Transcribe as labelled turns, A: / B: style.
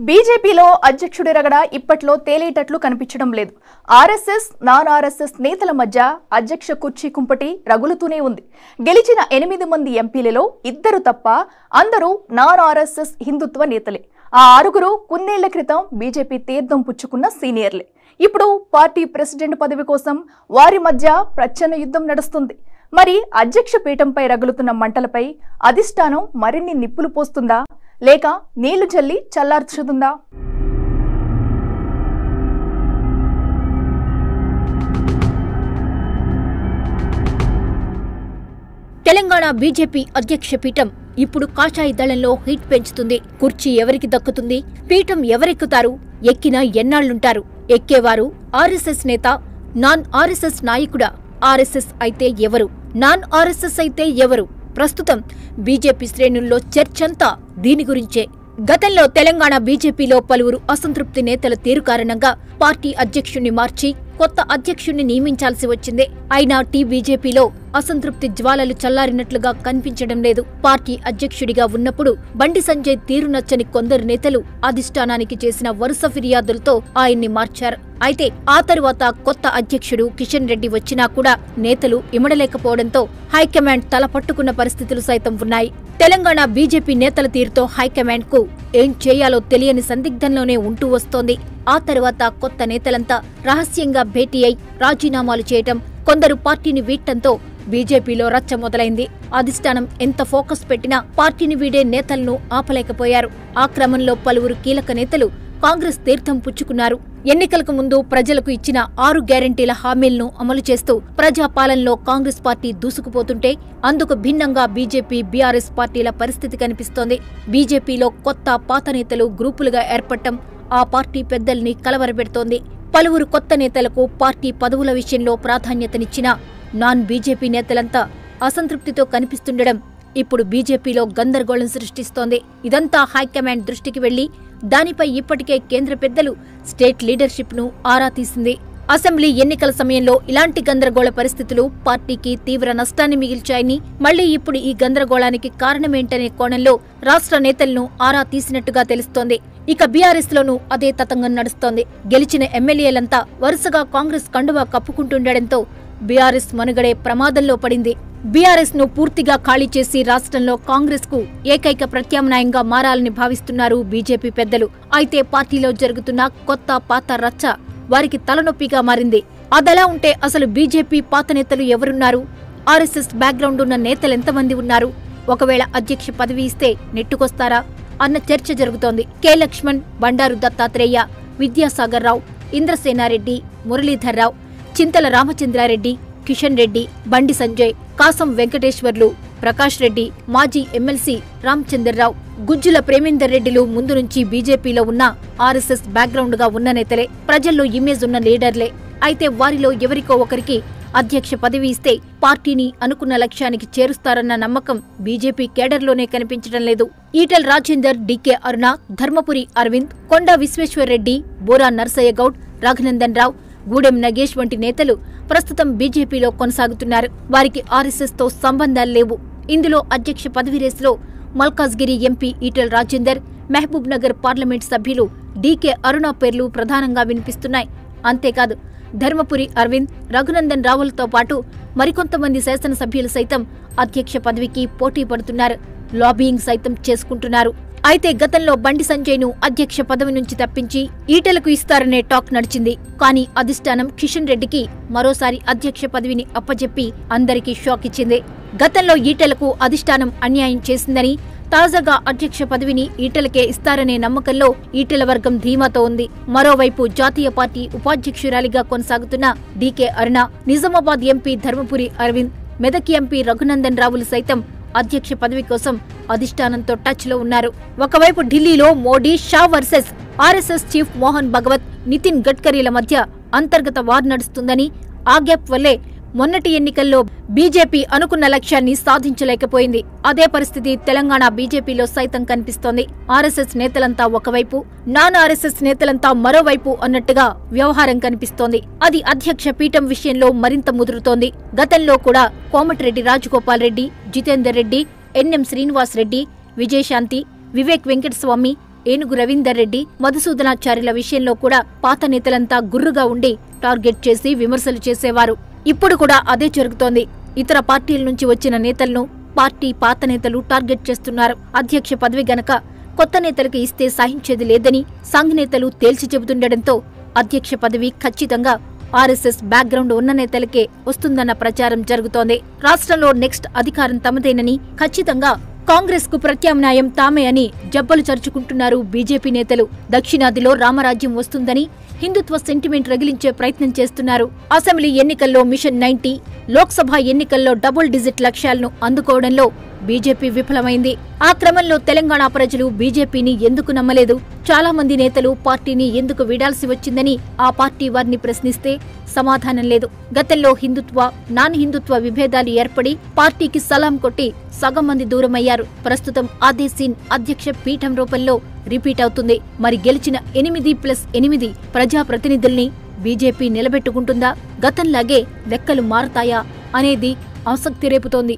A: బీజేపీలో అధ్యక్షుడి రగడ ఇప్పట్లో తేలేటట్లు కనిపించడం లేదు. ఆర్ఎస్ఎస్ నాన్ ఆర్ఎస్ఎస్ నేతల మధ్య అధ్యక్ష కుర్చీ కుంపటి రగులుతూనే ఉంది. గెలిచిన 8 మంది ఎంపీలలో 2 తప్ప అందరూ నాన్ ఆర్ఎస్ఎస్ హిందుత్వ నేతలే. ఆ 6 కొన్నేళ్ల క్రితం బీజేపీ తీర్థం పుచ్చుకున్న సీనియర్లే. ఇప్పుడు పార్టీ ప్రెసిడెంట్ పదవి కోసం వారి మధ్య ప్రచ్ఛన్న యుద్ధం నడుస్తుంది. మరి అధ్యక్ష పీఠంపై రగులుతున్న మంటలపై అధిష్టానం మరిన్ని నిప్పులు పోస్తుందా, లేక నీళ్లు జల్లి చల్లార్చుతుందా?
B: తెలంగాణ బీజేపీ అధ్యక్ష పీఠం ఇప్పుడు కాషాయ దళంలో హీట్ పెంచుతుంది. కుర్చీ ఎవరికి దక్కుతుంది? పీఠం ఎవరెక్కుతారు? ఎక్కినా ఎన్నాళ్లుంటారు? ఎక్కేవారు ఆర్ఎస్ఎస్ నేత, నాన్ ఆర్ఎస్ఎస్ నాయకుడా? ఆర్ఎస్ఎస్ అయితే ఎవరు? నాన్ ఆర్ఎస్ఎస్ అయితే ఎవరు? ప్రస్తుతం బీజేపీ శ్రేణుల్లో చర్చంతా దీని గురించే. గతంలో తెలంగాణ బీజేపీలో పలువురు అసంతృప్తి నేతల తీరు కారణంగా పార్టీ అధ్యక్షుణ్ణి మార్చి కొత్త అధ్యక్షుణ్ణి నియమించాల్సి వచ్చింది. అయినా బీజేపీలో అసంతృప్తి జ్వాలలు చల్లారినట్లుగా కనిపించడం లేదు. పార్టీ అధ్యక్షుడిగా ఉన్నప్పుడు బండి సంజయ్ తీరు నచ్చని కొందరు నేతలు అధిష్టానానికి చేసిన వరుస ఫిర్యాదులతో ఆయన్ని మార్చారు. అయితే ఆ తరువాత కొత్త అధ్యక్షుడు కిషన్ రెడ్డి వచ్చినా కూడా నేతలు ఇమడలేకపోవడంతో హైకమాండ్ తల పట్టుకున్న పరిస్థితులు సైతం ఉన్నాయి. తెలంగాణ బీజేపీ నేతల తీరుతో హైకమాండ్ కు ఏం చేయాలో తెలియని సందిగ్ధంలోనే ఉంటూ వస్తోంది. ఆ తర్వాత కొత్త నేతలంతా రహస్యంగా భేటీ అయి రాజీనామాలు చేయటం, కొందరు పార్టీని వీడటంతో బీజేపీలో రచ్చ మొదలైంది. అధిష్టానం ఎంత ఫోకస్ పెట్టినా పార్టీని వీడే నేతలను ఆపలేకపోయారు. ఆ క్రమంలో పలువురు కీలక నేతలు కాంగ్రెస్ తీర్థం పుచ్చుకున్నారు. ఎన్నికలకు ముందు ప్రజలకు ఇచ్చిన 6 గ్యారంటీల హామీలను అమలు చేస్తూ ప్రజాపాలనలో కాంగ్రెస్ పార్టీ దూసుకుపోతుంటే అందుకు భిన్నంగా బీజేపీ, బీఆర్ఎస్ పార్టీల పరిస్థితి కనిపిస్తోంది. బీజేపీలో కొత్త పాత నేతలు గ్రూపులుగా ఏర్పడటం ఆ పార్టీ పెద్దల్ని కలవరపెడుతోంది. పలువురు కొత్త నేతలకు పార్టీ పదవుల విషయంలో ప్రాధాన్యతనిచ్చినా నాన్ బీజేపీ నేతలంతా అసంతృప్తితో కనిపిస్తుండడం ఇప్పుడు బీజేపీలో గందరగోళం సృష్టిస్తోంది. ఇదంతా హైకమాండ్ దృష్టికి వెళ్లి దానిపై ఇప్పటికే కేంద్ర పెద్దలు స్టేట్ లీడర్షిప్ ను ఆరా తీసింది. అసెంబ్లీ ఎన్నికల సమయంలో ఇలాంటి గందరగోళ పరిస్థితులు పార్టీకి తీవ్ర నష్టాన్ని మిగిల్చాయని, మళ్లీ ఇప్పుడు ఈ గందరగోళానికి కారణమేంటనే కోణంలో రాష్ట్ర నేతలను ఆరా తీసినట్టుగా తెలుస్తోంది. ఇక బీఆర్ఎస్ లోనూ అదే తతంగం నడుస్తోంది. గెలిచిన ఎమ్మెల్యేలంతా వరుసగా కాంగ్రెస్ కండువా కప్పుకుంటుండటంతో బీఆర్ఎస్ మనుగడే ప్రమాదంలో పడింది. బీఆర్ఎస్ ను పూర్తిగా ఖాళీ చేసి రాష్ట్రంలో కాంగ్రెస్ కు ఏకైక ప్రత్యామ్నాయంగా మారాలని భావిస్తున్నారు బీజేపీ పెద్దలు. అయితే పార్టీలో జరుగుతున్న కొత్త పాత రచ్చ వారికి తలనొప్పిగా మారింది. అదలా ఉంటే అసలు బీజేపీ పాత నేతలు ఎవరున్నారు? ఆర్ఎస్ఎస్ బ్యాక్గ్రౌండ్ ఉన్న నేతలెంతమంది ఉన్నారు? ఒకవేళ అధ్యక్ష పదవి ఇస్తే నెట్టుకొస్తారా అన్న చర్చ జరుగుతోంది. కె లక్ష్మణ్, బండారు దత్తాత్రేయ, విద్యాసాగర్ రావు, ఇంద్రసేనారెడ్డి, మురళీధర్ రావు, చింతల రామచంద్రారెడ్డి, కిషన్ రెడ్డి, బండి సంజయ్, కాసం వెంకటేశ్వర్లు, ప్రకాష్ రెడ్డి, మాజీ ఎమ్మెల్సీ రామచంద్రరావు, గుజ్జుల ప్రేమేందర్ రెడ్డిలు ముందు నుంచి బీజేపీలో ఉన్న ఆర్ఎస్ఎస్ బ్యాక్గ్రౌండ్ గా ఉన్న నేతలే, ప్రజల్లో ఇమేజ్ ఉన్న లీడర్లే. అయితే వారిలో ఎవరికో ఒకరికి అధ్యక్ష పదవి ఇస్తే పార్టీని అనుకున్న లక్ష్యానికి చేరుస్తారన్న నమ్మకం బీజేపీ కేడర్లోనే కనిపించడం లేదు. ఈటెల రాజేందర్, డీకే అరుణ, ధర్మపురి అరవింద్, కొండా విశ్వేశ్వర్రెడ్డి, బోరా నర్సయ్య గౌడ్, రఘునందన్ రావు, గూడెం నగేష్ వంటి నేతలు ప్రస్తుతం బీజేపీలో కొనసాగుతున్నారు. వారికి ఆర్ఎస్ఎస్ తో సంబంధాలు లేవు. ఇందులో అధ్యక్ష పదవి రేసులో మల్కాజ్గిరి ఎంపీ ఈటెల రాజేందర్, మహబూబ్ నగర్ పార్లమెంట్ సభ్యులు డీకే అరుణ పేర్లు ప్రధానంగా వినిపిస్తున్నాయి. అంతేకాదు ధర్మపురి అరవింద్, రఘునందన్ రావులతో పాటు మరికొంతమంది శాసనసభ్యులు సైతం అధ్యక్ష పదవికి పోటీ పడుతున్నారు. లాబియింగ్ సైతం చేసుకుంటున్నారు. అయితే గతంలో బండి సంజయ్ ను అధ్యక్ష పదవి నుంచి తప్పించి ఈటెలకు ఇస్తారనే టాక్ నడిచింది. కానీ అధిష్టానం కిషన్ రెడ్డికి మరోసారి అధ్యక్ష పదవిని అప్పజెప్పి అందరికీ షాక్ ఇచ్చింది. గతంలో ఈటెలకు అధిష్టానం అన్యాయం చేసిందని, తాజాగా అధ్యక్ష పదవిని ఈటెలకే ఇస్తారనే నమ్మకంలో ఈటెల వర్గం ధీమాతో ఉంది. మరోవైపు జాతీయ పార్టీ ఉపాధ్యక్షురాలిగా కొనసాగుతున్న డీకే అరుణ, నిజామాబాద్ ఎంపీ ధర్మపురి అరవింద్, మెదక్ ఎంపీ రఘునందన్ రావులు సైతం అధ్యక్ష పదవి కోసం అధిష్టానంతో టచ్ లో ఉన్నారు. ఒకవైపు ఢిల్లీలో Modi, Shah versus RSS chief Mohan Bhagwat, Nitin గడ్కరీల మధ్య అంతర్గత వార్ నడుస్తుందని, ఆ గ్యాప్ వల్లే మొన్నటి ఎన్నికల్లో బీజేపీ అనుకున్న లక్ష్యాన్ని సాధించలేకపోయింది. అదే పరిస్థితి తెలంగాణ బీజేపీలో సైతం కనిపిస్తోంది. ఆర్ఎస్ఎస్ నేతలంతా ఒకవైపు, నాన్ ఆర్ఎస్ఎస్ నేతలంతా మరోవైపు అన్నట్టుగా వ్యవహారం కనిపిస్తోంది. అది అధ్యక్ష పీఠం విషయంలో మరింత ముదురుతోంది. గతంలో కూడా కోమటిరెడ్డి రాజగోపాల్ రెడ్డి, జితేందర్ రెడ్డి, ఎన్ఎం శ్రీనివాస్ రెడ్డి, విజయశాంతి, వివేక్ వెంకటస్వామి, ఏనుగు రవీందర్ రెడ్డి, మధుసూదనాచార్యుల విషయంలో కూడా పాత నేతలంతా గుర్రుగా ఉండి టార్గెట్ చేసి విమర్శలు చేసేవారు. ఇప్పుడు కూడా అదే జరుగుతోంది. ఇతర పార్టీల నుంచి వచ్చిన నేతలను పార్టీ పాత నేతలు టార్గెట్ చేస్తున్నారు. అధ్యక్ష పదవి గనక కొత్త నేతలకు ఇస్తే సహించేది లేదని సంఘ్ నేతలు తేల్చి చెబుతుండటంతో అధ్యక్ష పదవి ఖచ్చితంగా ఆర్ఎస్ఎస్ బ్యాక్గ్రౌండ్ ఉన్న నేతలకే వస్తుందన్న ప్రచారం జరుగుతోంది. రాష్ట్రంలో నెక్స్ట్ అధికారం తమదేనని, ఖచ్చితంగా కాంగ్రెస్ కు ప్రత్యామ్నాయం తామే అని జబ్బలు చరుచుకుంటున్నారు బీజేపీ నేతలు. దక్షిణాదిలో రామరాజ్యం వస్తుందని హిందుత్వ సెంటిమెంట్ రగిలించే ప్రయత్నం చేస్తున్నారు. అసెంబ్లీ ఎన్నికల్లో మిషన్ 90, లోక్సభ ఎన్నికల్లో డబుల్ డిజిట్ లక్ష్యాలను అందుకోవడంలో బీజేపీ విఫలమైంది. ఆ క్రమంలో తెలంగాణ ప్రజలు బీజేపీని ఎందుకు నమ్మలేదు? చాలా మంది నేతలు పార్టీని ఎందుకు వీడాల్సి వచ్చిందని ఆ పార్టీ వారిని ప్రశ్నిస్తే సమాధానం లేదు. గతంలో హిందుత్వ, నాన్ హిందుత్వ విభేదాలు ఏర్పడి పార్టీకి సలాం కొట్టి సగం మంది దూరమయ్యారు. ప్రస్తుతం అదే సీన్ అధ్యక్ష పీఠం రూపంలో రిపీట్ అవుతుంది. మరి గెలిచిన 8+8 ప్రజాప్రతినిధుల్ని బీజేపీ నిలబెట్టుకుంటుందా? గతంలాగే లెక్కలు మారతాయా అనేది ఆసక్తి రేపుతోంది.